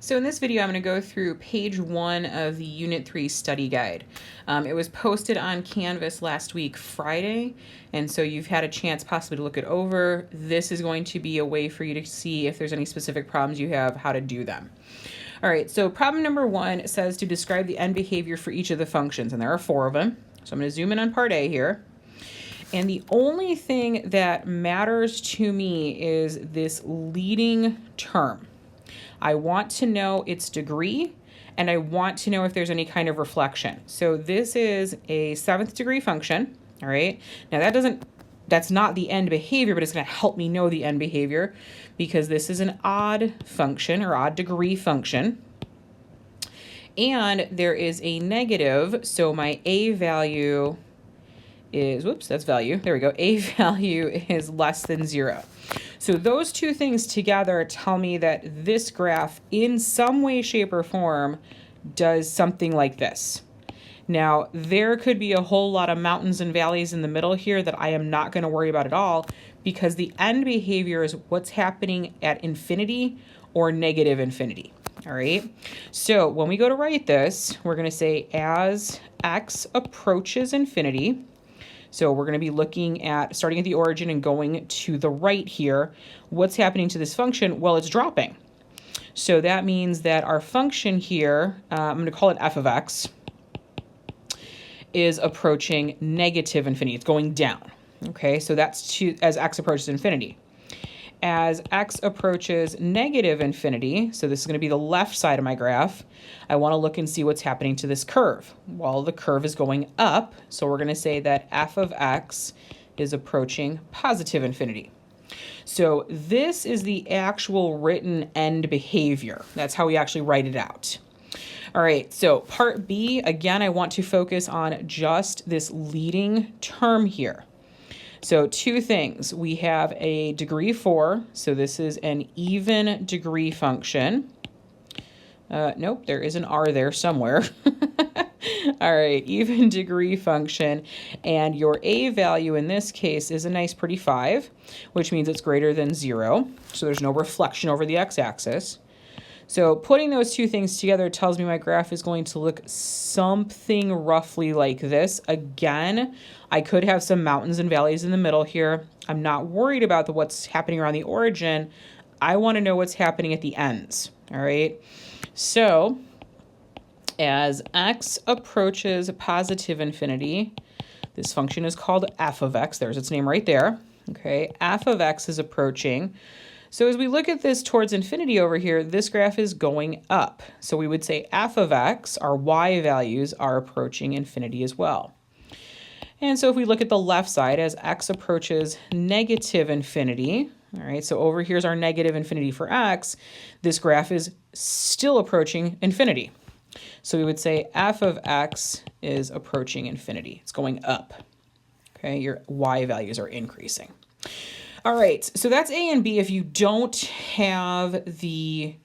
So in this video, I'm going to go through page 1 of the Unit 3 study guide. It was posted on Canvas last week, Friday, and so you've had a chance possibly to look it over. This is going to be a way for you to see if there's any specific problems you have, how to do them. All right, so problem number 1 says to describe the end behavior for each of the functions, and there are 4 of them. So I'm going to zoom in on part A here. And the only thing that matters to me is this leading term. I want to know its degree, and I want to know if there's any kind of reflection. So this is a 7th degree function, all right? Now that's not the end behavior, but it's going to help me know the end behavior because this is an odd function or odd degree function. And there is a negative, so my A value is, whoops, that's value. There we go. A value is less than 0. So those two things together tell me that this graph in some way, shape, or form does something like this. Now, there could be a whole lot of mountains and valleys in the middle here that I am not going to worry about at all because the end behavior is what's happening at infinity or negative infinity. All right. So when we go to write this, we're going to say as x approaches infinity. So we're going to be looking at starting at the origin and going to the right here. What's happening to this function? Well, it's dropping. So that means that our function here, I'm going to call it f of x, is approaching negative infinity. It's going down. Okay, so that's as x approaches infinity. As x approaches negative infinity, so this is going to be the left side of my graph, I want to look and see what's happening to this curve. Well, the curve is going up, so we're going to say that f of x is approaching positive infinity. So this is the actual written end behavior. That's how we actually write it out. All right, so part B, again, I want to focus on just this leading term here. So 2 things. We have a degree 4, so this is an even degree function. Nope, there is an R there somewhere. All right, even degree function, and your A value in this case is a nice pretty 5, which means it's greater than 0, so there's no reflection over the x-axis. So putting those 2 things together tells me my graph is going to look something roughly like this. Again, I could have some mountains and valleys in the middle here. I'm not worried about what's happening around the origin. I want to know what's happening at the ends, all right? So as x approaches positive infinity, this function is called f of x. There's its name right there, okay? F of x is approaching. So as we look at this towards infinity over here, this graph is going up. So we would say f of x, our y values, are approaching infinity as well. And so if we look at the left side, as x approaches negative infinity, all right, so over here's our negative infinity for x, this graph is still approaching infinity. So we would say f of x is approaching infinity. It's going up, okay? Your y values are increasing. All right, so that's A and B. If you don't have the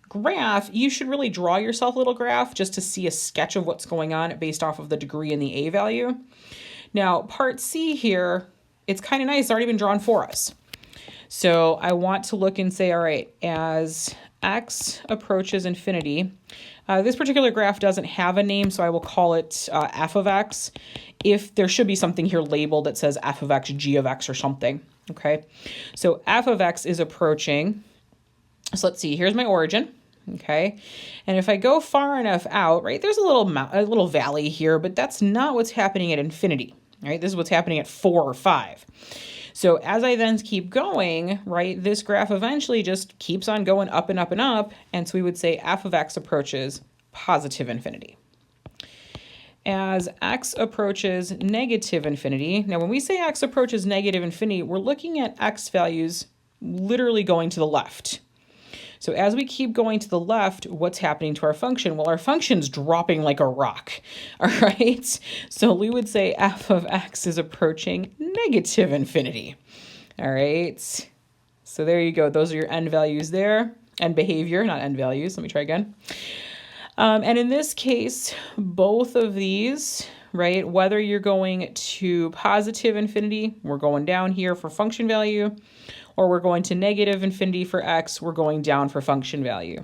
graph, you should really draw yourself a little graph just to see a sketch of what's going on based off of the degree and the A value. Now, part C here, it's kind of nice. It's already been drawn for us. So I want to look and say, all right, as x approaches infinity, this particular graph doesn't have a name, so I will call it f of x. If there should be something here labeled that says f of x, g of x or something. Okay, so f of x is approaching, so let's see, here's my origin, okay, and if I go far enough out, right, there's a little valley here, but that's not what's happening at infinity, right? This is what's happening at 4 or 5. So as I then keep going, right, this graph eventually just keeps on going up and up and up, and so we would say f of x approaches positive infinity. As x approaches negative infinity, now when we say x approaches negative infinity, we're looking at x values literally going to the left. So as we keep going to the left, what's happening to our function? Well, our function's dropping like a rock, all right? So we would say f of x is approaching negative infinity, all right? So there you go. Those are your end values there, end behavior, not end values. Let me try again. And in this case, both of these, right, whether you're going to positive infinity, we're going down here for function value, or we're going to negative infinity for x, we're going down for function value.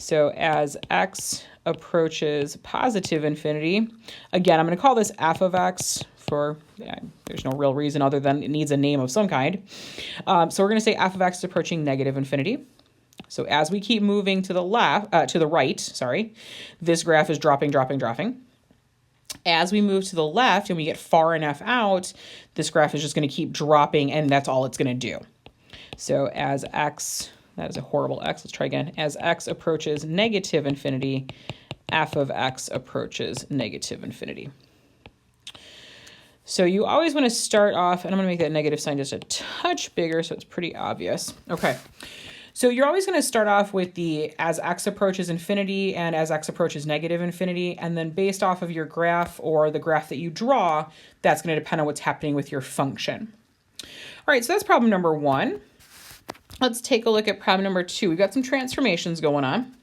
So as x approaches positive infinity, again, I'm going to call this f of x for, there's no real reason other than it needs a name of some kind. So we're going to say f of x is approaching negative infinity. So as we keep moving to the left, to the right, sorry, this graph is dropping, dropping, dropping. As we move to the left and we get far enough out, this graph is just going to keep dropping, and that's all it's going to do. So as x, that is a horrible x, let's try again. As x approaches negative infinity, f of x approaches negative infinity. So you always want to start off, and I'm going to make that negative sign just a touch bigger so it's pretty obvious. Okay. So you're always going to start off with the as x approaches infinity and as x approaches negative infinity, and then based off of your graph or the graph that you draw, that's going to depend on what's happening with your function. All right, so that's problem number 1. Let's take a look at problem number 2. We've got some transformations going on.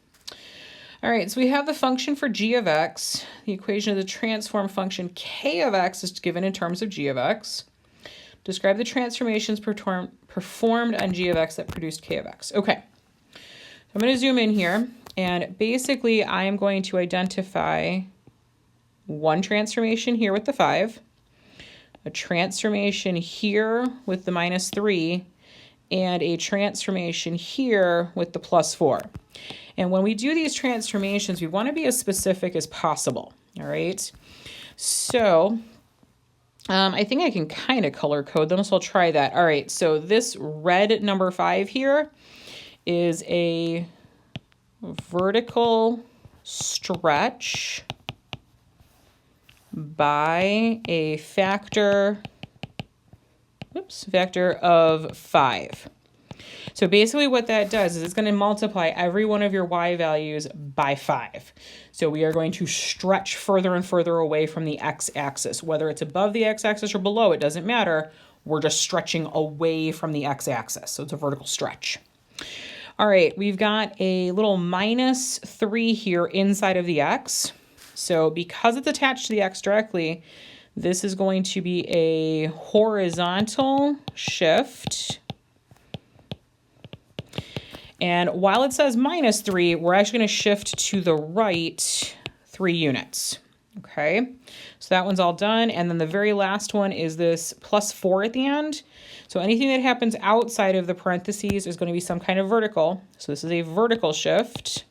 All right, so we have the function for g of x. The equation of the transform function k of x is given in terms of g of x. Describe the transformations performed on g of x that produced k of x. Okay, so I'm going to zoom in here, and basically I am going to identify one transformation here with the 5, a transformation here with the -3, and a transformation here with the +4. And when we do these transformations, we want to be as specific as possible, all right? So I think I can kind of color code them, so I'll try that. All right, so this red number 5 here is a vertical stretch by a factor of 5. So basically what that does is it's going to multiply every one of your y values by 5. So we are going to stretch further and further away from the x-axis. Whether it's above the x-axis or below, it doesn't matter. We're just stretching away from the x-axis. So it's a vertical stretch. All right, we've got a little -3 here inside of the x. So because it's attached to the x directly, this is going to be a horizontal shift. And while it says -3, we're actually going to shift to the right 3 units. Okay, so that one's all done. And then the very last one is this +4 at the end. So anything that happens outside of the parentheses is going to be some kind of vertical. So this is a vertical shift.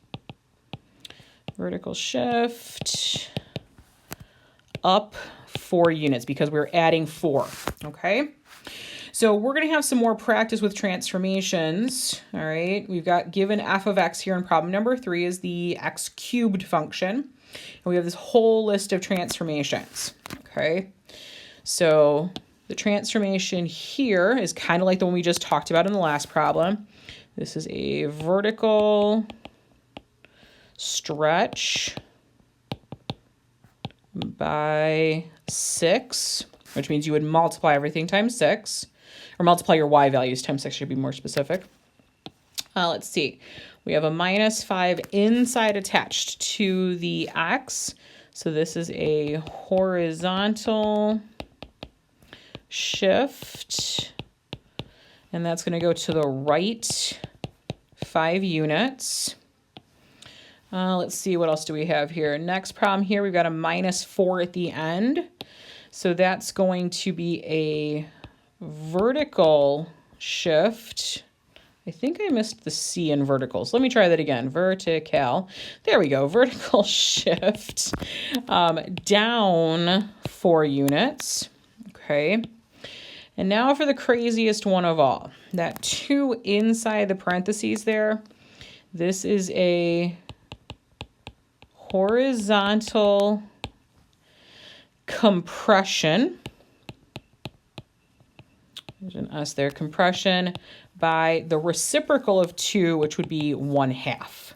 Vertical shift up 4 units because we're adding 4. Okay. So we're going to have some more practice with transformations, all right? We've got given f of x here in problem number 3 is the x cubed function. And we have this whole list of transformations, okay? So the transformation here is kind of like the one we just talked about in the last problem. This is a vertical stretch by 6, which means you would multiply everything times 6. Or multiply your y values times 6 should be more specific. Let's see. We have a -5 inside attached to the x. So this is a horizontal shift. And that's going to go to the right 5 units. Let's see, what else do we have here? Next problem here, we've got a -4 at the end. So that's going to be a vertical shift. I think I missed the C in verticals. Let me try that again. Vertical. There we go. Vertical shift down 4 units. Okay. And now for the craziest one of all. That 2 inside the parentheses there. This is a horizontal compression. There's an S there, compression by the reciprocal of 2, which would be 1/2.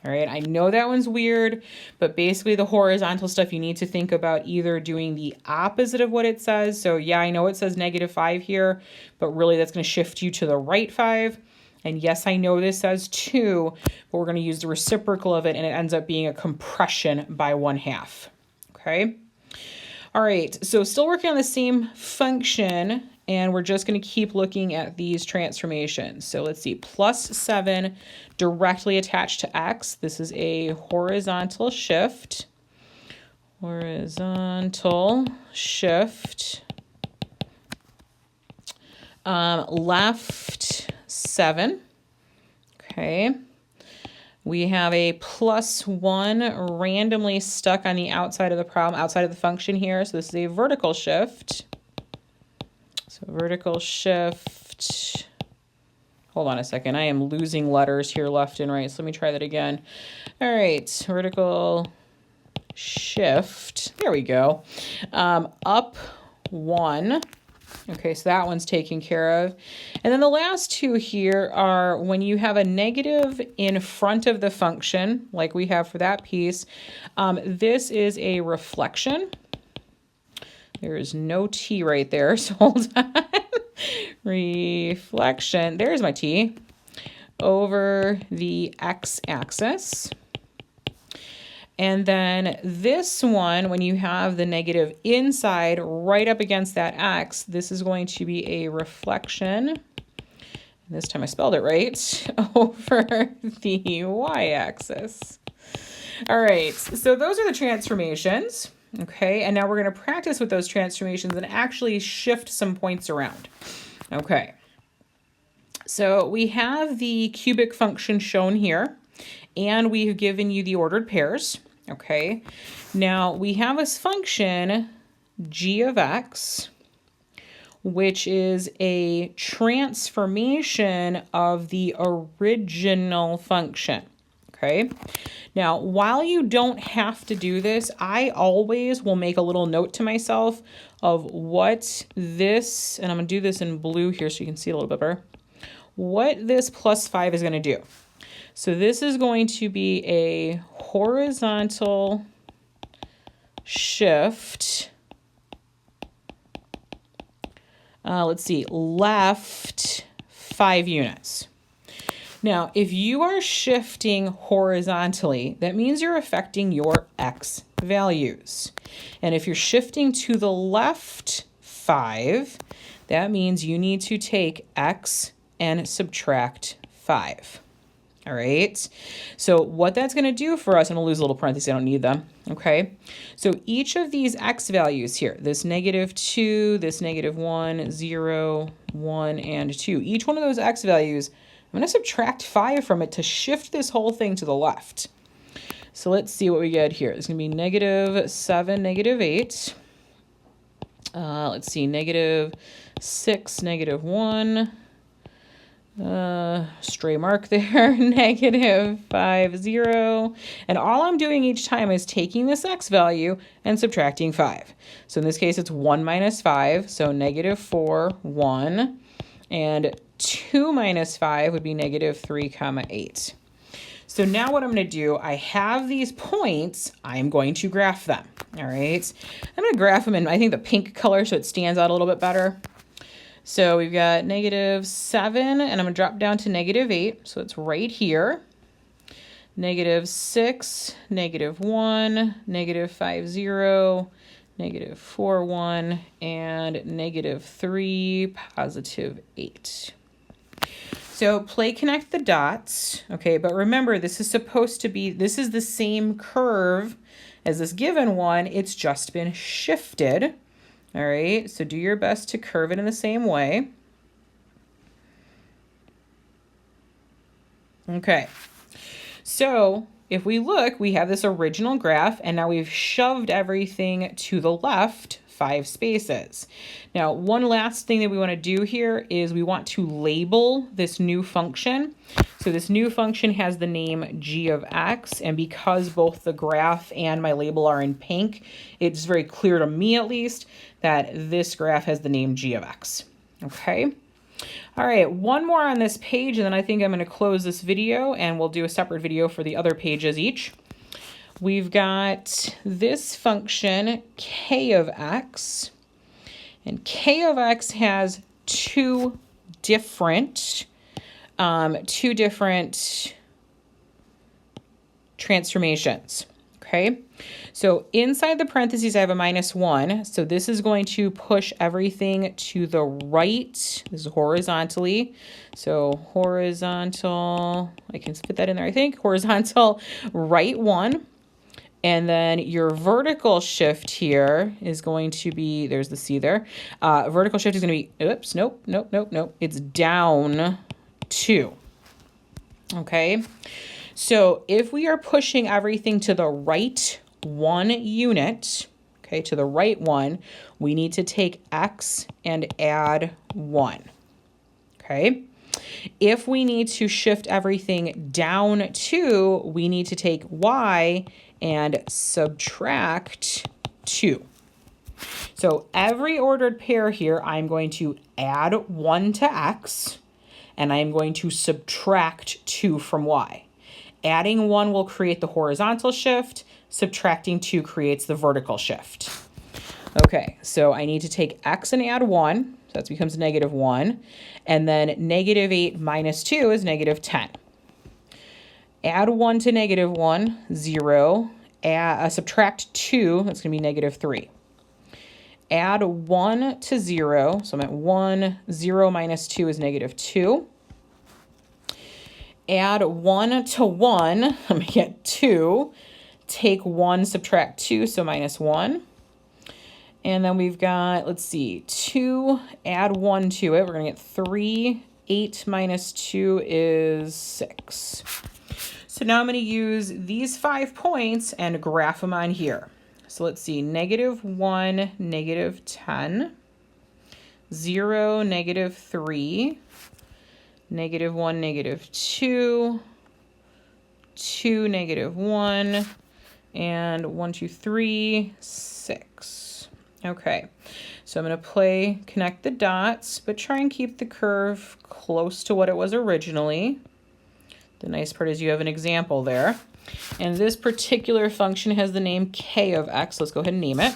All right, I know that one's weird, but basically the horizontal stuff you need to think about either doing the opposite of what it says. So yeah, I know it says -5 here, but really that's going to shift you to the right 5. And yes, I know this says 2, but we're going to use the reciprocal of it, and it ends up being a compression by 1/2. Okay. All right, so still working on the same function And we're just going to keep looking at these transformations. So let's see, plus 7 directly attached to x. This is a horizontal shift. Horizontal shift. Left 7. Okay. We have a plus 1 randomly stuck on the outside of the problem, outside of the function here. So this is a vertical shift. So vertical shift. Hold on a second. I am losing letters here left and right. So let me try that again. All right. Vertical shift. There we go. Up 1. Okay, so that one's taken care of. And then the last two here are when you have a negative in front of the function, like we have for that piece. This is a reflection. There is no T right there, so hold on. Reflection, there's my T, over the x-axis. And then this one, when you have the negative inside right up against that x, this is going to be a reflection. This time I spelled it right, over the y-axis. All right, so those are the transformations. Okay, and now we're going to practice with those transformations and actually shift some points around. Okay, so we have the cubic function shown here, and we've given you the ordered pairs. Okay, now we have this function g of x, which is a transformation of the original function. Okay, now while you don't have to do this, I always will make a little note to myself of what this, and I'm going to do this in blue here so you can see a little bit better, what this plus 5 is going to do. So this is going to be a horizontal shift. Let's see, left 5 units. Now, if you are shifting horizontally, that means you're affecting your x values. And if you're shifting to the left 5, that means you need to take x and subtract 5. All right, so what that's going to do for us, and I'll lose a little parentheses, I don't need them, okay? So each of these x values here, this -2, this -1, 0, 1, and 2, each one of those x values, I'm going to subtract 5 from it to shift this whole thing to the left. So let's see what we get here. It's going to be -7, -8. Let's see, -6, -1. Stray mark there, -5, 0. And all I'm doing each time is taking this x value and subtracting 5. So in this case, it's 1 minus 5, so -4, 1. And 2 minus 5 would be -3, 8. So now what I'm going to do, I have these points, I'm going to graph them. All right, I'm going to graph them in, I think, the pink color so it stands out a little bit better. So we've got -7, and I'm going to drop down to -8, so it's right here. -6, -1, -5, 0, -4, 1, and -3, +8. So play connect the dots, okay, but remember this is supposed to be, this is the same curve as this given one, it's just been shifted. All right, so do your best to curve it in the same way. Okay, so if we look, we have this original graph, and now we've shoved everything to the left 5 spaces. Now, one last thing that we want to do here is we want to label this new function. So this new function has the name g of x, and because both the graph and my label are in pink, it's very clear to me at least that this graph has the name g of x. Okay. All right, one more on this page, and then I think I'm going to close this video, and we'll do a separate video for the other pages each. We've got this function k of x, and k of x has two different transformations, okay? So inside the parentheses, I have a -1. So this is going to push everything to the right. This is horizontally. So horizontal, I can fit that in there, I think. Horizontal right 1. And then your vertical shift here is going to be, there's the C there. Vertical shift is going to be, oops, nope. It's down 2. Okay. So if we are pushing everything to the right 1 unit, okay, to the right 1, we need to take X and add 1. Okay. If we need to shift everything down 2, we need to take Y and subtract 2. So every ordered pair here, I'm going to add 1 to X, and I'm going to subtract 2 from Y. Adding 1 will create the horizontal shift. Subtracting 2 creates the vertical shift. Okay, so I need to take X and add 1. So that becomes -1. And then -8 minus 2 is -10. Add 1 to -1, 0. Subtract 2, that's going to be -3. Add 1 to 0, so I'm at 1. 0 minus 2 is -2. Add 1 to 1, I'm going to get 2. Take 1, subtract 2, so -1. And then we've got, let's see, 2, add 1 to it. We're going to get 3. 8 minus 2 is 6. So now I'm going to use these 5 points and graph them on here. So let's see, -1, -10, 0, -3, -1, -2, 2, -1, and 1, 2, 3, 6. Okay, so I'm going to connect the dots, but try and keep the curve close to what it was originally. The nice part is you have an example there. And this particular function has the name k of x. Let's go ahead and name it.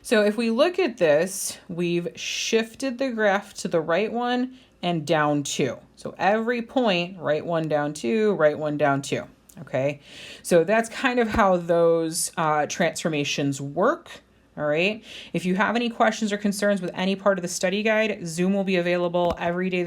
So if we look at this, we've shifted the graph to the right 1 and down 2. So every point, right 1, down 2, right 1, down 2. Okay, so that's kind of how those transformations work. All right. If you have any questions or concerns with any part of the study guide, Zoom will be available every day this